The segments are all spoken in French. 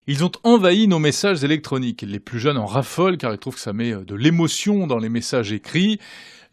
Ils ont envahi nos messages électroniques. Les plus jeunes en raffolent car ils trouvent que ça met de l'émotion dans les messages écrits.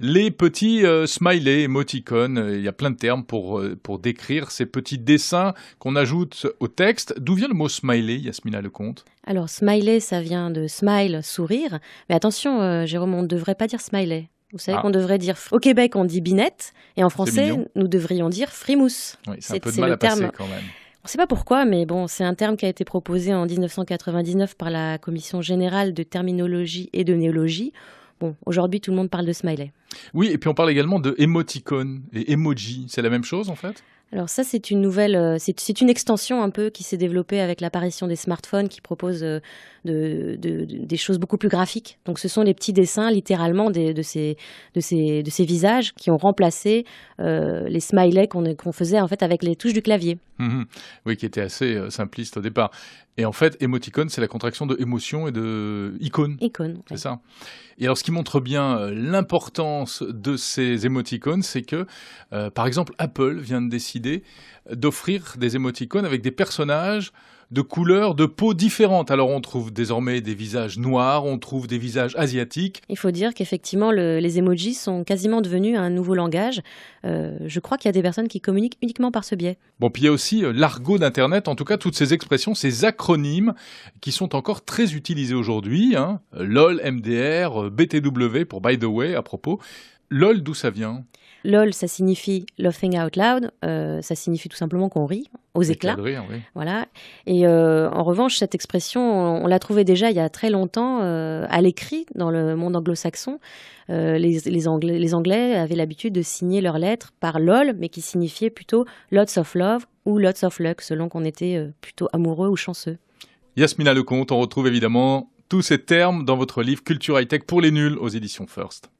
Les petits smileys, émoticônes, il y a plein de termes pour décrire ces petits dessins qu'on ajoute au texte. D'où vient le mot smiley, Yasmina Lecomte? Alors smiley, ça vient de smile, sourire. Mais attention, Jérôme, on ne devrait pas dire smiley. Vous savez Ah, qu'on devrait dire au Québec, on dit binette, et en c'est français, mignon. nous devrions dire frimousse. Oui, c'est un peu de C'est mal le à passer terme. quand même. On ne sait pas pourquoi, mais bon, c'est un terme qui a été proposé en 1999 par la Commission générale de terminologie et de néologie. Bon, aujourd'hui, tout le monde parle de smiley. Oui, et puis on parle également de émoticônes et emoji. C'est la même chose en fait? Alors ça, c'est une nouvelle, c'est une extension un peu qui s'est développée avec l'apparition des smartphones qui proposent des choses beaucoup plus graphiques. Donc ce sont les petits dessins littéralement de ces visages qui ont remplacé les smileys qu'on faisait en fait avec les touches du clavier. Mhm. Oui, qui était assez simpliste au départ. Et en fait, émoticône, c'est la contraction de émotion et de icône. Icône. C'est Ouais. ça. Et alors, ce qui montre bien l'importance de ces émoticônes, c'est que, par exemple, Apple vient de décider d'offrir des émoticônes avec des personnages de couleurs de peau différentes. Alors, on trouve désormais des visages noirs, on trouve des visages asiatiques. Il faut dire qu'effectivement, les emojis sont quasiment devenus un nouveau langage. Je crois qu'il y a des personnes qui communiquent uniquement par ce biais. Bon, puis il y a aussi l'argot d'Internet, en tout cas, toutes ces expressions, ces acronymes qui sont encore très utilisés aujourd'hui. Hein. LOL, MDR, BTW pour by the way, à propos. LOL, d'où ça vient? LOL, ça signifie laughing out loud. Ça signifie tout simplement qu'on rit aux Éclat éclats. de rire, oui. Voilà. Et en revanche, cette expression, on l'a trouvée déjà il y a très longtemps à l'écrit dans le monde anglo-saxon. Les Anglais avaient l'habitude de signer leurs lettres par LOL, mais qui signifiait plutôt lots of love ou lots of luck, selon qu'on était plutôt amoureux ou chanceux. Yasmina Lecomte, on retrouve évidemment tous ces termes dans votre livre Culture High Tech pour les nuls aux éditions First.